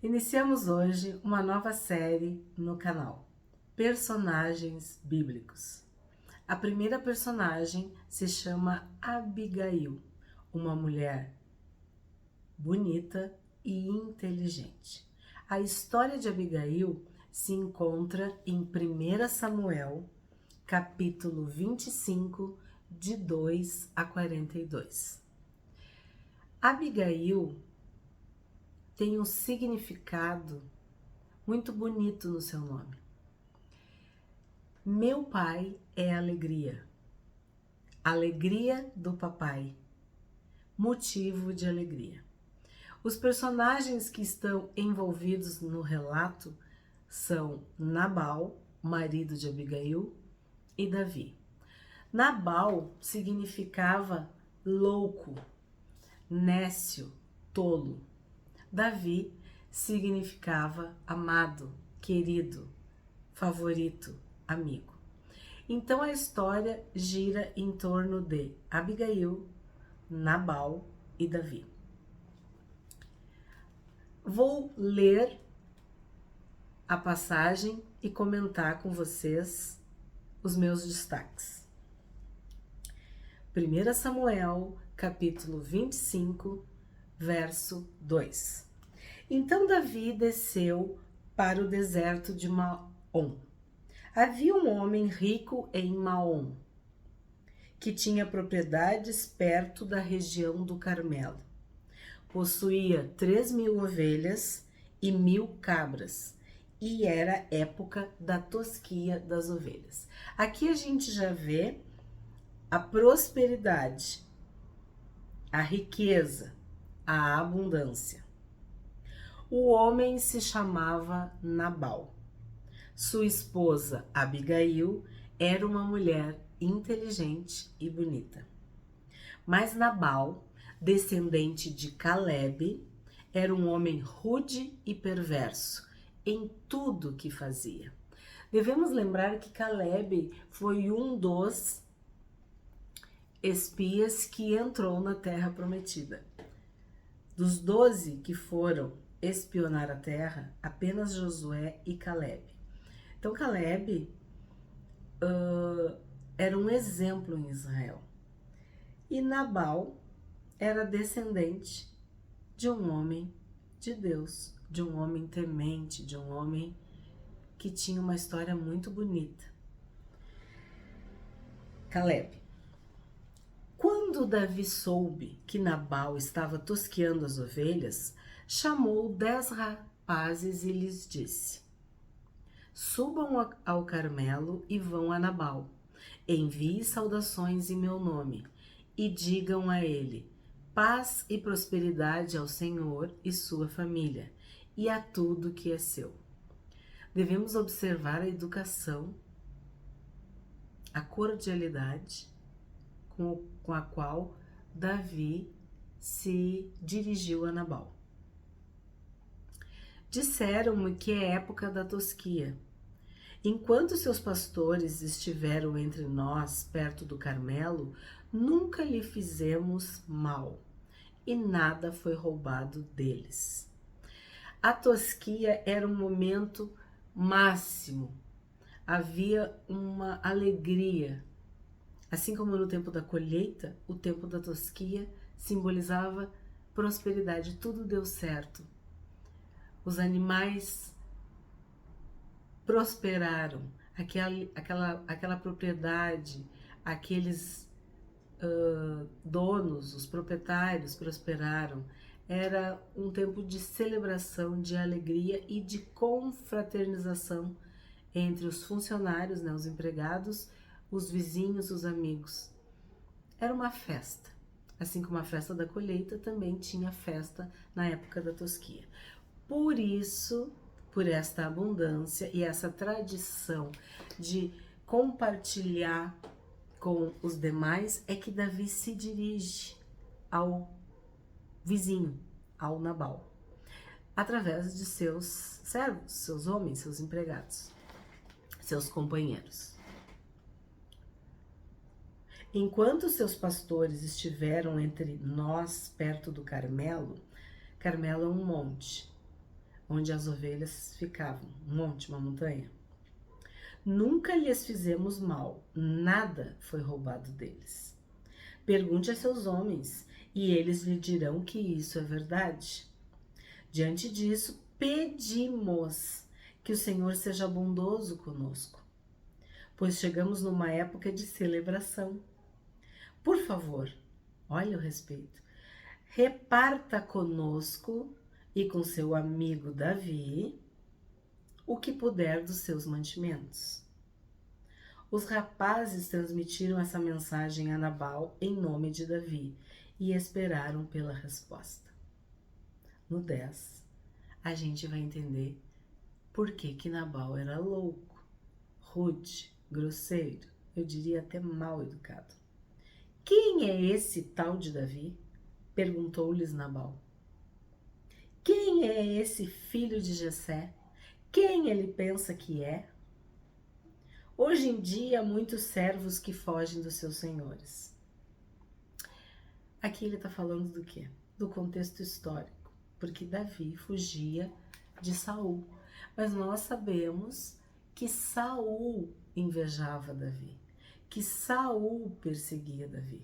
Iniciamos hoje uma nova série no canal, Personagens Bíblicos. A primeira personagem se chama Abigail, uma mulher bonita e inteligente. A história de Abigail se encontra em 1 Samuel, capítulo 25, de 2 a 42. Abigail tem um significado muito bonito no seu nome. Meu pai é alegria. Alegria do papai. Motivo de alegria. Os personagens que estão envolvidos no relato são Nabal, marido de Abigail, e Davi. Nabal significava louco, nécio, tolo. Davi significava amado, querido, favorito, amigo. Então a história gira em torno de Abigail, Nabal e Davi. Vou ler a passagem e comentar com vocês os meus destaques. 1 Samuel, capítulo 25, verso 2. Então Davi desceu para o deserto de Maom. Havia um homem rico em Maom, que tinha propriedades perto da região do Carmelo. Possuía 3.000 ovelhas e 1.000 cabras, e era época da tosquia das ovelhas. Aqui a gente já vê a prosperidade, a riqueza, a abundância. O homem se chamava Nabal. Sua esposa, Abigail, era uma mulher inteligente e bonita. Mas Nabal, descendente de Calebe, era um homem rude e perverso em tudo que fazia. Devemos lembrar que Calebe foi um dos espias que entrou na Terra Prometida. Dos 12 que foram espionar a terra, apenas Josué e Calebe. Então Calebe era um exemplo em Israel. E Nabal era descendente de um homem de Deus, de um homem temente, de um homem que tinha uma história muito bonita. Calebe. Quando Davi soube que Nabal estava tosqueando as ovelhas, chamou 10 rapazes e lhes disse: subam ao Carmelo e vão a Nabal. Envie saudações em meu nome e digam a ele: paz e prosperidade ao Senhor e sua família e a tudo que é seu. Devemos observar a educação, a cordialidade com a qual Davi se dirigiu a Nabal. Disseram-me que é época da tosquia. Enquanto seus pastores estiveram entre nós, perto do Carmelo, nunca lhe fizemos mal, e nada foi roubado deles. A tosquia era um momento máximo, havia uma alegria. Assim como no tempo da colheita, o tempo da tosquia simbolizava prosperidade, tudo deu certo. Os animais prosperaram, aquela propriedade, aqueles donos, os proprietários prosperaram. Era um tempo de celebração, de alegria e de confraternização entre os funcionários, né, os empregados, os vizinhos, os amigos. Era uma festa. Assim como a festa da colheita, também tinha festa na época da tosquia. Por isso, por esta abundância e essa tradição de compartilhar com os demais, é que Davi se dirige ao vizinho, ao Nabal, através de seus servos, seus homens, seus empregados, seus companheiros. Enquanto seus pastores estiveram entre nós, perto do Carmelo, Carmelo é um monte, onde as ovelhas ficavam, um monte, uma montanha. Nunca lhes fizemos mal, nada foi roubado deles. Pergunte a seus homens, e eles lhe dirão que isso é verdade. Diante disso, pedimos que o Senhor seja bondoso conosco, pois chegamos numa época de celebração. Por favor, olha o respeito, reparta conosco e com seu amigo Davi o que puder dos seus mantimentos. Os rapazes transmitiram essa mensagem a Nabal em nome de Davi e esperaram pela resposta. No 10, a gente vai entender por que Nabal era louco, rude, grosseiro, eu diria até mal educado. Quem é esse tal de Davi? Perguntou-lhes Nabal. Quem é esse filho de Jessé? Quem ele pensa que é? Hoje em dia, há muitos servos que fogem dos seus senhores. Aqui ele está falando do quê? Do contexto histórico, porque Davi fugia de Saul. Mas nós sabemos que Saul invejava Davi, que Saul perseguia Davi,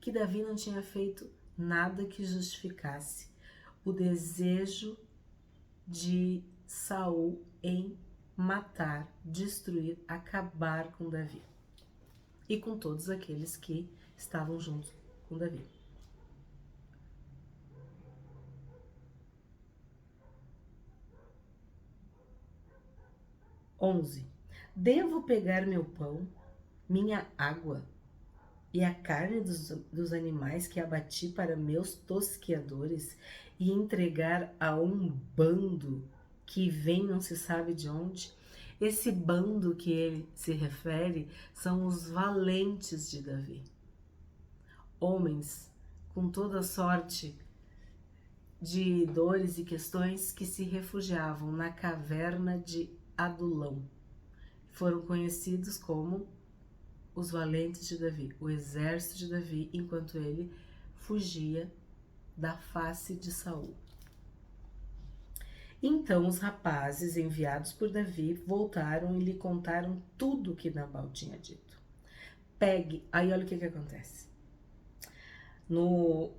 que Davi não tinha feito nada que justificasse o desejo de Saul em matar, destruir, acabar com Davi e com todos aqueles que estavam juntos com Davi. Devo pegar meu pão, minha água e a carne dos animais que abati para meus tosqueadores e entregar a um bando que vem não se sabe de onde? Esse bando que ele se refere são os valentes de Davi. Homens com toda sorte de dores e questões que se refugiavam na caverna de Adulão. Foram conhecidos como os valentes de Davi, o exército de Davi, enquanto ele fugia da face de Saul. Então os rapazes enviados por Davi voltaram e lhe contaram tudo o que Nabal tinha dito. Pegue, aí olha o que acontece. No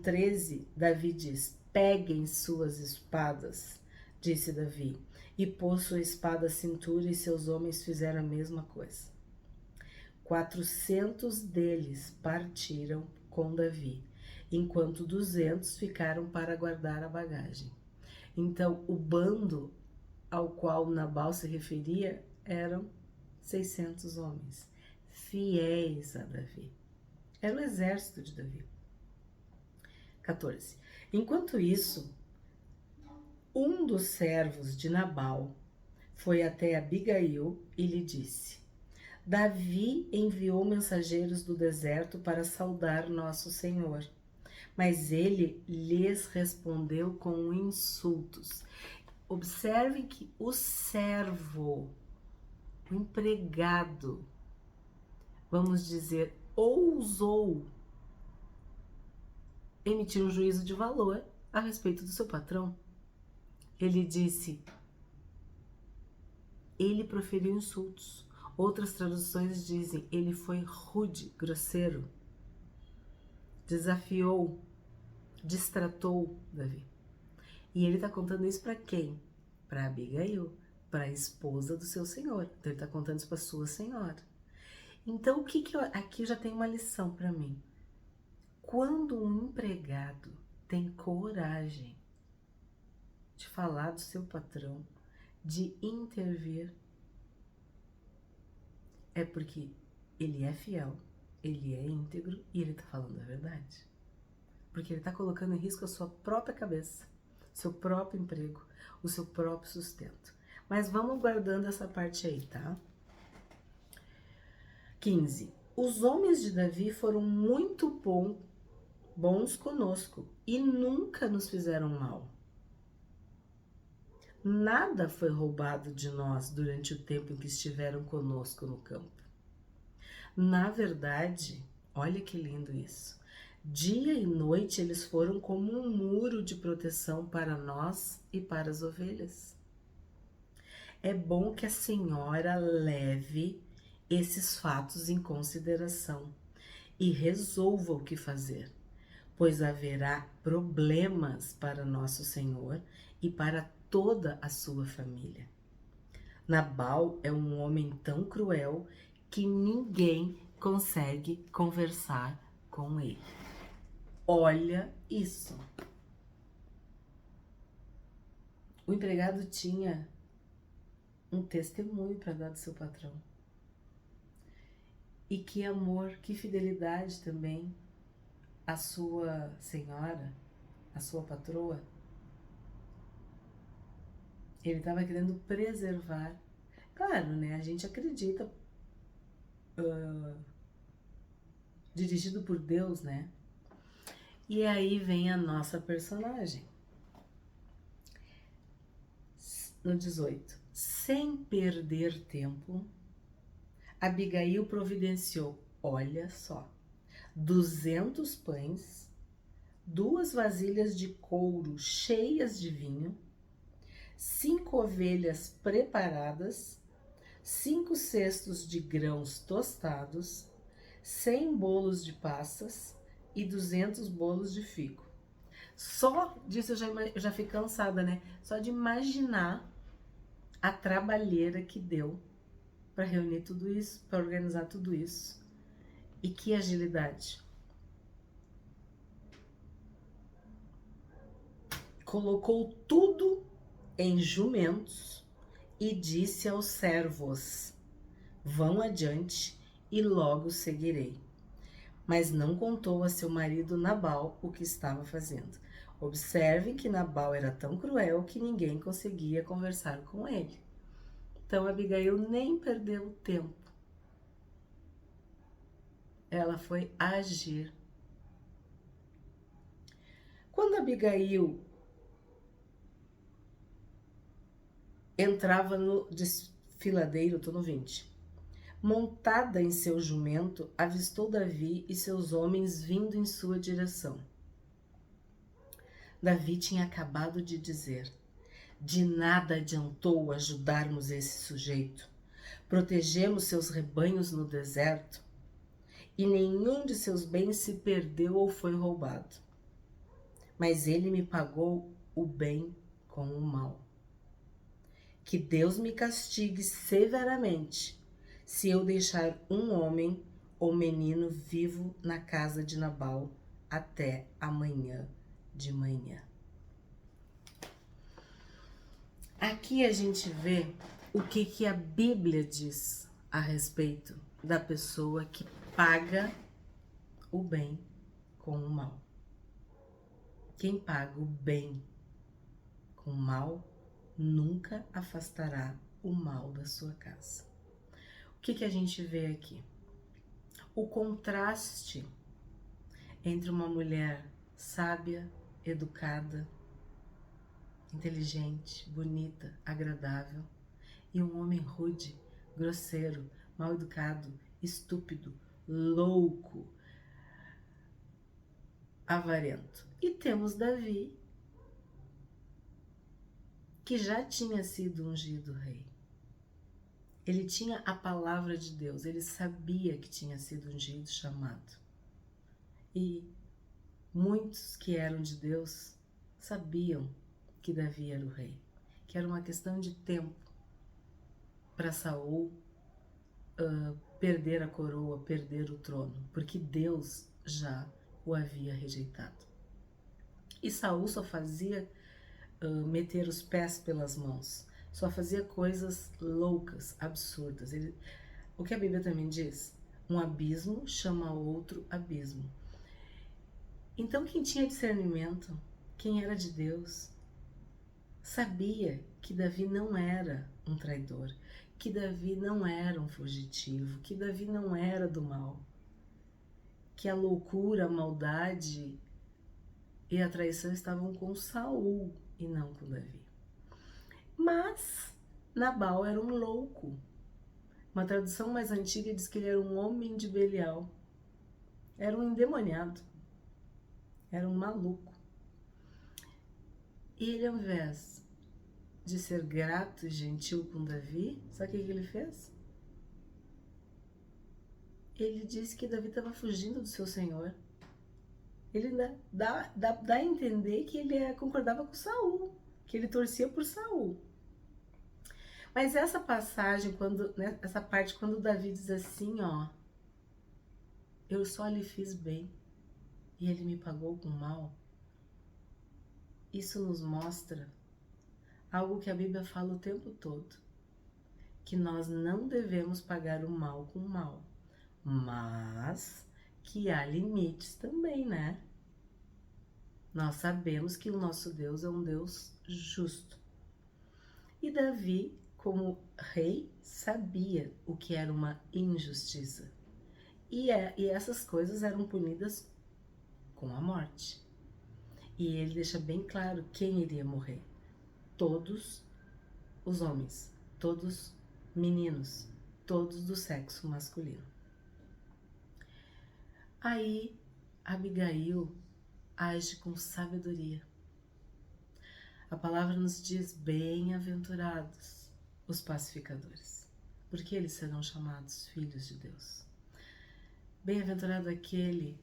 13, Davi diz, peguem suas espadas, disse Davi, e pôs sua espada à cintura e seus homens fizeram a mesma coisa. 400 deles partiram com Davi, enquanto 200 ficaram para guardar a bagagem. Então, o bando ao qual Nabal se referia eram 600 homens, fiéis a Davi. Era o exército de Davi. 14. Enquanto isso, um dos servos de Nabal foi até Abigail e lhe disse, Davi enviou mensageiros do deserto para saudar nosso Senhor, mas ele lhes respondeu com insultos. Observe que o servo, o empregado, vamos dizer, ousou emitir um juízo de valor a respeito do seu patrão. Ele disse, ele proferiu insultos. Outras traduções dizem, ele foi rude, grosseiro, desafiou, distratou Davi. E ele está contando isso para quem? Para Abigail, para a esposa do seu senhor. Então ele está contando isso para sua senhora. Então o que aqui já tem uma lição para mim. Quando um empregado tem coragem de falar do seu patrão, de intervir, é porque ele é fiel, ele é íntegro e ele tá falando a verdade. Porque ele tá colocando em risco a sua própria cabeça, seu próprio emprego, o seu próprio sustento. Mas vamos guardando essa parte aí, tá? 15. Os homens de Davi foram muito bons conosco e nunca nos fizeram mal. Nada foi roubado de nós durante o tempo em que estiveram conosco no campo. Na verdade, olha que lindo isso. Dia e noite eles foram como um muro de proteção para nós e para as ovelhas. É bom que a senhora leve esses fatos em consideração e resolva o que fazer, pois haverá problemas para nosso Senhor e para toda a sua família. Nabal é um homem tão cruel que ninguém consegue conversar com ele. Olha isso. O empregado tinha um testemunho para dar do seu patrão. E que amor, que fidelidade também a sua senhora, a sua patroa. Ele estava querendo preservar. Claro, né? A gente acredita, dirigido por Deus, né? E aí vem a nossa personagem. No 18. Sem perder tempo, Abigail providenciou, olha só, 200 pães, 2 vasilhas de couro cheias de vinho, 5 ovelhas preparadas, 5 cestos de grãos tostados, 100 bolos de passas e 200 bolos de figo. Só disso eu já fico cansada, né? Só de imaginar a trabalheira que deu para reunir tudo isso, para organizar tudo isso. E que agilidade. Colocou tudo em jumentos e disse aos servos, vão adiante e logo seguirei. Mas não contou a seu marido Nabal o que estava fazendo. Observem que Nabal era tão cruel que ninguém conseguia conversar com ele. Então Abigail nem perdeu tempo. Ela foi agir. Quando Abigail entrava no desfiladeiro, tô no 20, montada em seu jumento, avistou Davi e seus homens vindo em sua direção. Davi tinha acabado de dizer, de nada adiantou ajudarmos esse sujeito. Protegemos seus rebanhos no deserto e nenhum de seus bens se perdeu ou foi roubado. Mas ele me pagou o bem com o mal. Que Deus me castigue severamente se eu deixar um homem ou menino vivo na casa de Nabal até amanhã de manhã. Aqui a gente vê o que a Bíblia diz a respeito da pessoa que paga o bem com o mal. Quem paga o bem com o mal nunca afastará o mal da sua casa. O que a gente vê aqui? O contraste entre uma mulher sábia, educada, inteligente, bonita, agradável, e um homem rude, grosseiro, mal educado, estúpido, louco, avarento. E temos Davi, que já tinha sido ungido rei. Ele tinha a palavra de Deus, ele sabia que tinha sido ungido, chamado. E muitos que eram de Deus sabiam que Davi era o rei, que era uma questão de tempo para Saul perder a coroa, perder o trono, porque Deus já o havia rejeitado. E Saul só fazia meter os pés pelas mãos, só fazia coisas loucas, absurdas. O que a Bíblia também diz? Um abismo chama outro abismo. Então quem tinha discernimento, quem era de Deus, sabia que Davi não era um traidor, que Davi não era um fugitivo, que Davi não era do mal, que a loucura, a maldade e a traição estavam com Saul e não com Davi. Mas Nabal era um louco. Uma tradução mais antiga diz que ele era um homem de Belial. Era um endemoniado. era um maluco. E ele, ao invés de ser grato e gentil com Davi, sabe o que ele fez? Ele disse que Davi estava fugindo do seu senhor. Ele dá a entender que ele concordava com Saul, que ele torcia por Saul. Mas essa passagem, essa parte, quando Davi diz assim, ó, eu só lhe fiz bem e ele me pagou com mal, isso nos mostra algo que a Bíblia fala o tempo todo, que nós não devemos pagar o mal com o mal, mas que há limites também, né? Nós sabemos que o nosso Deus é um Deus justo. E Davi, como rei, sabia o que era uma injustiça. E essas coisas eram punidas com a morte. E ele deixa bem claro quem iria morrer. Todos os homens, todos meninos, todos do sexo masculino. Aí, Abigail age com sabedoria. A palavra nos diz: bem-aventurados os pacificadores, porque eles serão chamados filhos de Deus. Bem-aventurado aquele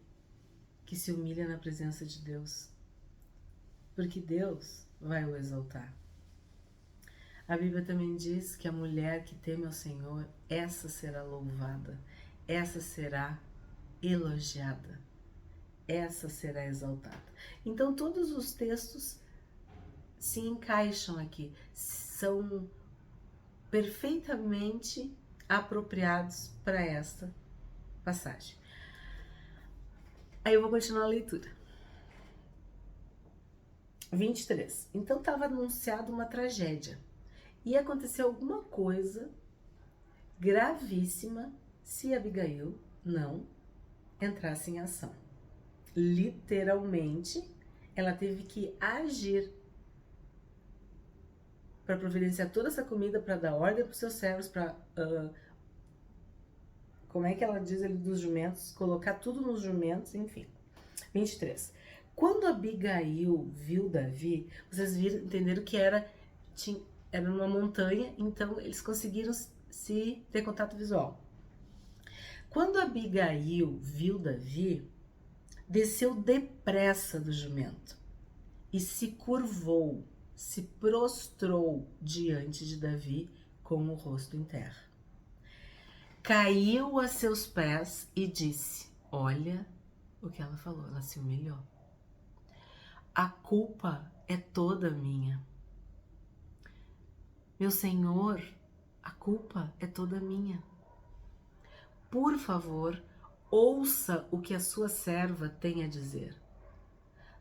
que se humilha na presença de Deus, porque Deus vai o exaltar. A Bíblia também diz que a mulher que teme ao Senhor, essa será louvada, essa será elogiada, essa será exaltada. Então todos os textos se encaixam aqui, são perfeitamente apropriados para esta passagem. Aí eu vou continuar a leitura. 23. Então estava anunciada uma tragédia. Ia acontecer alguma coisa gravíssima se Abigail não entrasse em ação. Literalmente, ela teve que agir para providenciar toda essa comida, para dar ordem para os seus servos, para, como é que ela diz ali dos jumentos, colocar tudo nos jumentos, enfim. 23. Quando Abigail viu Davi, vocês entenderam que era numa montanha, então eles conseguiram se ter contato visual. Quando Abigail viu Davi, desceu depressa do jumento e se curvou, se prostrou diante de Davi com o rosto em terra. Caiu a seus pés e disse, olha o que ela falou, ela se humilhou. A culpa é toda minha. Meu Senhor, a culpa é toda minha. Por favor, ouça o que a sua serva tem a dizer.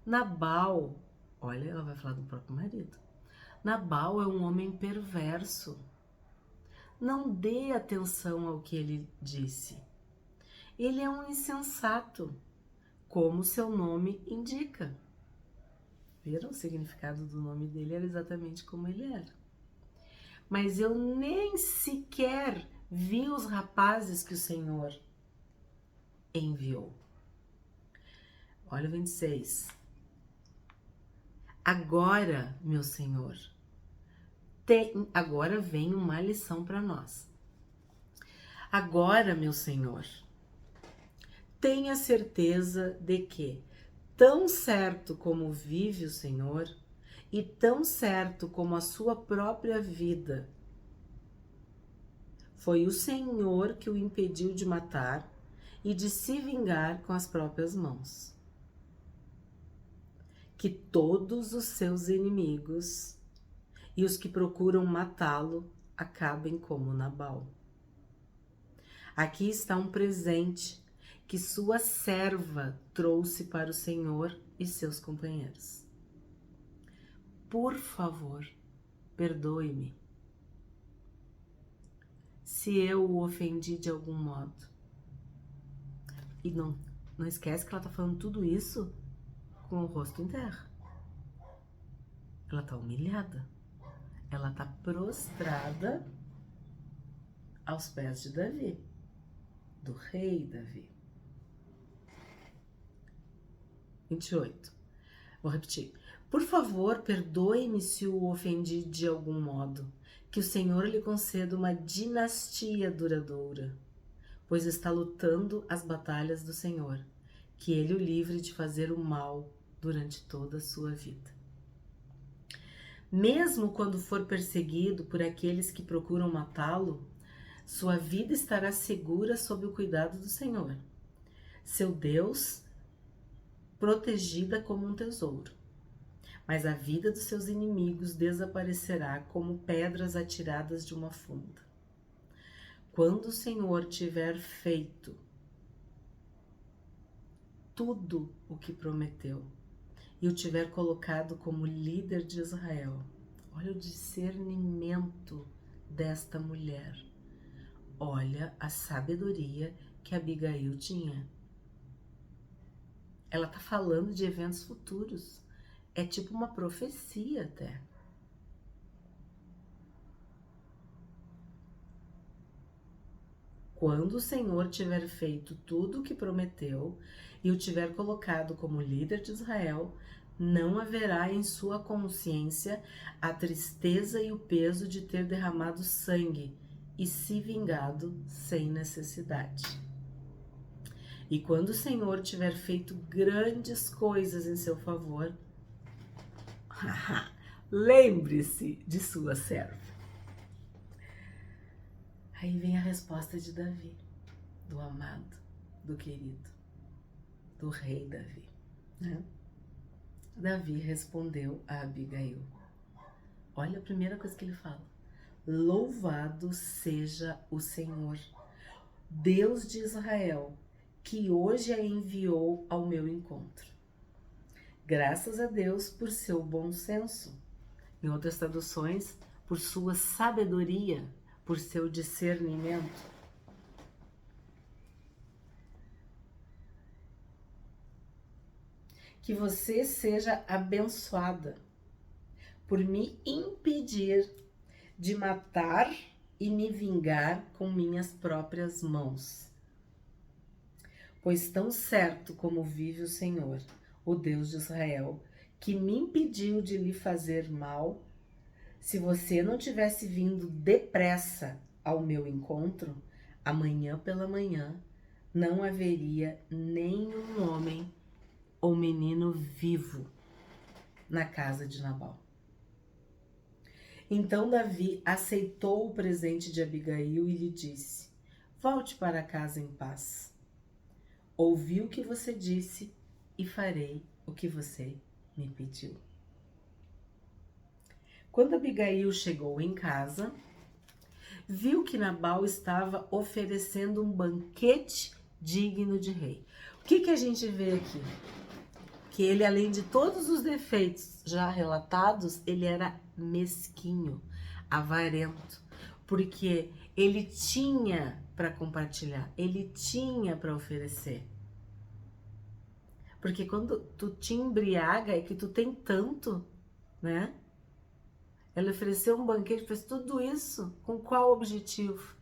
Nabal, olha, ela vai falar do próprio marido. Nabal é um homem perverso. Não dê atenção ao que ele disse. Ele é um insensato, como seu nome indica. Viram? O significado do nome dele era exatamente como ele era. Mas eu nem sequer vi os rapazes que o Senhor enviou. Olha o 26. Agora, meu Senhor, agora vem uma lição para nós. Agora, meu Senhor, tenha certeza de que, tão certo como vive o Senhor, e tão certo como a sua própria vida, foi o Senhor que o impediu de matar e de se vingar com as próprias mãos. Que todos os seus inimigos e os que procuram matá-lo acabem como Nabal. Aqui está um presente que sua serva trouxe para o Senhor e seus companheiros. Por favor, perdoe-me se eu o ofendi de algum modo. E não esquece que ela está falando tudo isso com o rosto em terra. Ela está humilhada. Ela está prostrada aos pés de Davi, do rei Davi. 28. Vou repetir. Por favor, perdoe-me se o ofendi de algum modo. Que o Senhor lhe conceda uma dinastia duradoura, pois está lutando as batalhas do Senhor. Que ele o livre de fazer o mal durante toda a sua vida. Mesmo quando for perseguido por aqueles que procuram matá-lo, sua vida estará segura sob o cuidado do Senhor, seu Deus, protegida como um tesouro. Mas a vida dos seus inimigos desaparecerá como pedras atiradas de uma funda. Quando o Senhor tiver feito tudo o que prometeu e o tiver colocado como líder de Israel, olha o discernimento desta mulher, olha a sabedoria que Abigail tinha. Ela está falando de eventos futuros. É tipo uma profecia até. Quando o Senhor tiver feito tudo o que prometeu e o tiver colocado como líder de Israel, não haverá em sua consciência a tristeza e o peso de ter derramado sangue e se vingado sem necessidade. E quando o Senhor tiver feito grandes coisas em seu favor, lembre-se de sua serva. Aí vem a resposta de Davi, do amado, do querido, do rei Davi, né? Davi respondeu a Abigail. Olha a primeira coisa que ele fala. Louvado seja o Senhor, Deus de Israel, que hoje a enviou ao meu encontro. Graças a Deus por seu bom senso. Em outras traduções, por sua sabedoria, por seu discernimento. Que você seja abençoada por me impedir de matar e me vingar com minhas próprias mãos. Pois tão certo como vive o Senhor, o Deus de Israel, que me impediu de lhe fazer mal, se você não tivesse vindo depressa ao meu encontro, amanhã pela manhã não haveria nenhum homem ou menino vivo na casa de Nabal. Então Davi aceitou o presente de Abigail e lhe disse: volte para casa em paz. Ouvi o que você disse e farei o que você me pediu. Quando Abigail chegou em casa, viu que Nabal estava oferecendo um banquete digno de rei. O que a gente vê aqui? Que ele, além de todos os defeitos já relatados, ele era mesquinho, avarento, porque ele tinha para compartilhar, ele tinha para oferecer. Porque quando tu te embriaga é que tu tem tanto, né? Ela ofereceu um banquete, fez tudo isso com qual objetivo?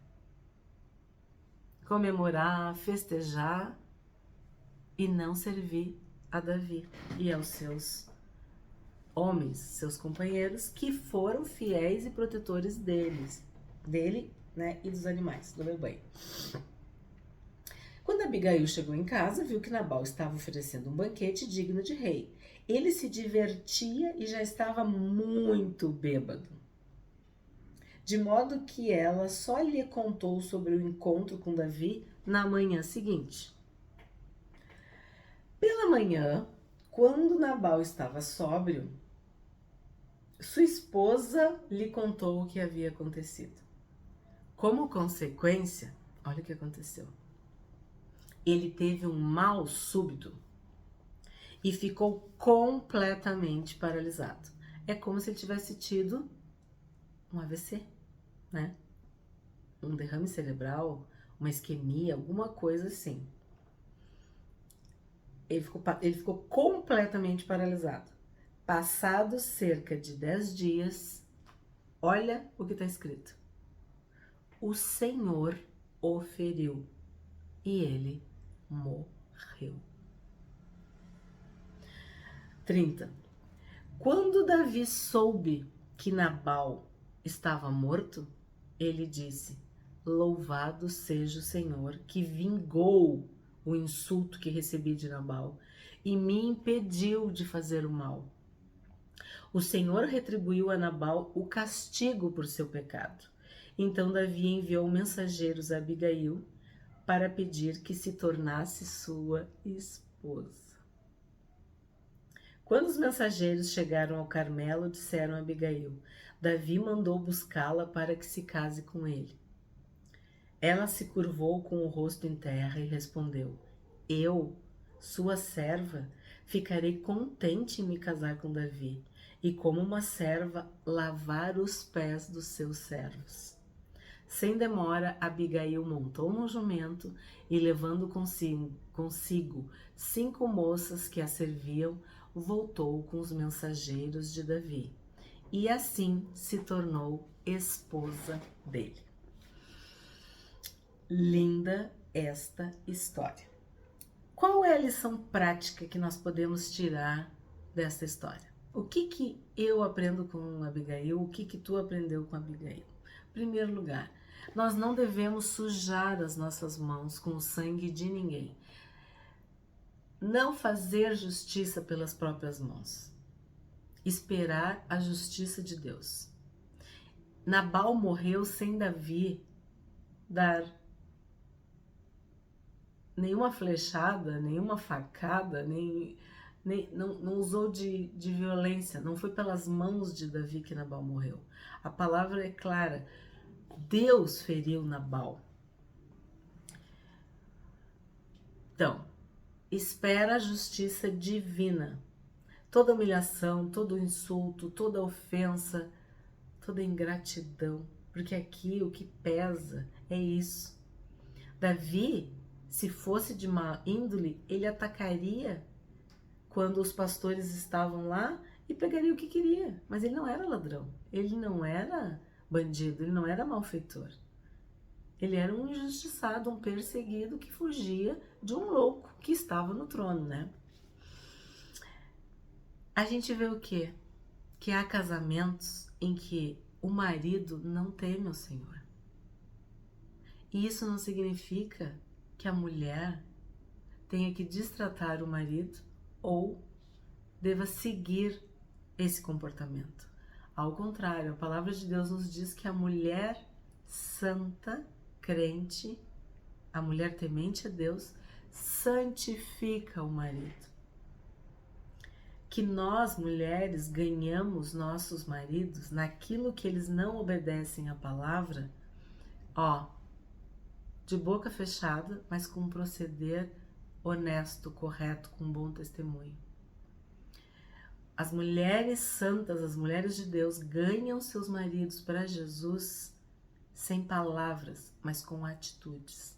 Comemorar, festejar e não servir a Davi e aos seus homens, seus companheiros, que foram fiéis e protetores dele, né, e dos animais, do rebanho. Quando Abigail chegou em casa, viu que Nabal estava oferecendo um banquete digno de rei. Ele se divertia e já estava muito bêbado, de modo que ela só lhe contou sobre o encontro com Davi na manhã seguinte. Pela manhã, quando Nabal estava sóbrio, sua esposa lhe contou o que havia acontecido. Como consequência, olha o que aconteceu. Ele teve um mal súbito e ficou completamente paralisado. É como se ele tivesse tido um AVC, né? Um derrame cerebral, uma isquemia, alguma coisa assim. Ele ficou completamente paralisado. Passados cerca de 10 dias, olha o que está escrito. O Senhor o feriu e ele morreu. 30. Quando Davi soube que Nabal estava morto, ele disse: louvado seja o Senhor, que vingou o insulto que recebi de Nabal e me impediu de fazer o mal. O Senhor retribuiu a Nabal o castigo por seu pecado. Então Davi enviou mensageiros a Abigail para pedir que se tornasse sua esposa. Quando os mensageiros chegaram ao Carmelo, disseram a Abigail: Davi mandou buscá-la para que se case com ele. Ela se curvou com o rosto em terra e respondeu: eu, sua serva, ficarei contente em me casar com Davi e, como uma serva, lavar os pés dos seus servos. Sem demora, Abigail montou no jumento e, levando consigo 5 moças que a serviam, voltou com os mensageiros de Davi. E assim se tornou esposa dele. Linda esta história. Qual é a lição prática que nós podemos tirar dessa história? O que eu aprendo com Abigail? O que tu aprendeu com Abigail? Em primeiro lugar, nós não devemos sujar as nossas mãos com o sangue de ninguém. Não fazer justiça pelas próprias mãos. Esperar a justiça de Deus. Nabal morreu sem Davi dar nenhuma flechada, nenhuma facada, não usou de violência. Não foi pelas mãos de Davi que Nabal morreu. A palavra é clara. Deus feriu Nabal. Então, espera a justiça divina. Toda humilhação, todo insulto, toda ofensa, toda ingratidão. Porque aqui o que pesa é isso. Davi, se fosse de má índole, ele atacaria quando os pastores estavam lá e pegaria o que queria. Mas ele não era ladrão, ele não era bandido, ele não era malfeitor. Ele era um injustiçado, um perseguido que fugia de um louco que estava no trono, né? A gente vê o quê? Que há casamentos em que o marido não teme o Senhor. E isso não significa que a mulher tenha que destratar o marido ou deva seguir esse comportamento. Ao contrário, a palavra de Deus nos diz que a mulher santa, crente, a mulher temente a Deus, santifica o marido. Que nós, mulheres, ganhamos nossos maridos naquilo que eles não obedecem à palavra, de boca fechada, mas com um proceder honesto, correto, com bom testemunho. As mulheres santas, as mulheres de Deus, ganham seus maridos para Jesus sem palavras, mas com atitudes.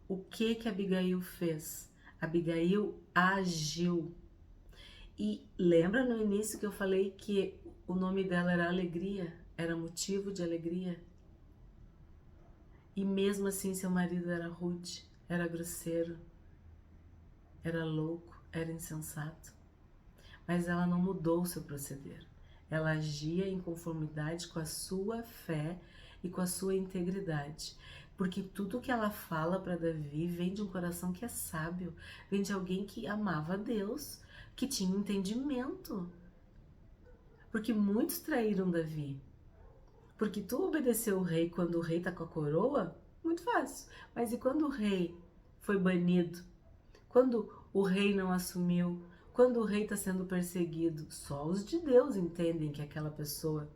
O que Abigail fez? Abigail agiu. E lembra no início que eu falei que o nome dela era alegria, era motivo de alegria? E mesmo assim seu marido era rude, era grosseiro, era louco, era insensato. Mas ela não mudou o seu proceder. Ela agia em conformidade com a sua fé e com a sua integridade. Porque tudo que ela fala para Davi vem de um coração que é sábio, vem de alguém que amava a Deus, que tinha entendimento. Porque muitos traíram Davi. Porque tu obedeceu o rei quando o rei tá com a coroa? Muito fácil. Mas e quando o rei foi banido? Quando o rei não assumiu? Quando o rei está sendo perseguido? Só os de Deus entendem que aquela pessoa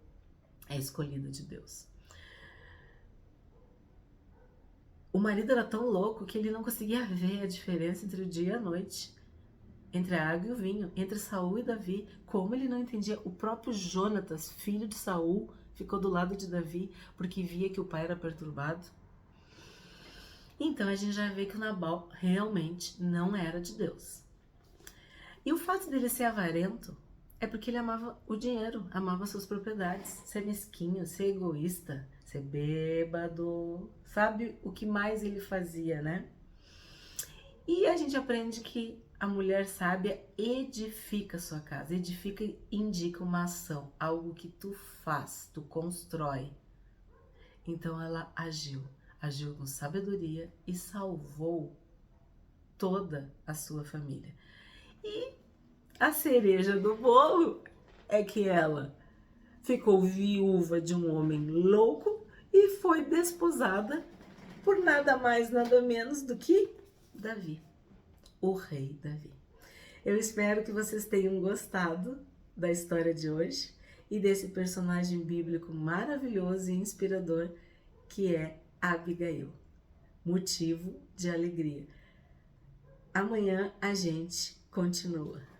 é escolhida de Deus. O marido era tão louco que ele não conseguia ver a diferença entre o dia e a noite, entre a água e o vinho, entre Saul e Davi. Como ele não entendia? O próprio Jonatas, filho de Saul, ficou do lado de Davi porque via que o pai era perturbado. Então a gente já vê que o Nabal realmente não era de Deus. E o fato dele ser avarento é porque ele amava o dinheiro, amava suas propriedades, ser mesquinho, ser egoísta, ser bêbado, sabe o que mais ele fazia, né? E a gente aprende que a mulher sábia edifica a sua casa. Edifica indica uma ação, algo que tu faz, tu constrói. Então ela agiu com sabedoria e salvou toda a sua família. E a cereja do bolo é que ela ficou viúva de um homem louco e foi desposada por nada mais, nada menos do que Davi, o rei Davi. Eu espero que vocês tenham gostado da história de hoje e desse personagem bíblico maravilhoso e inspirador que é Abigail, motivo de alegria. Amanhã a gente continua.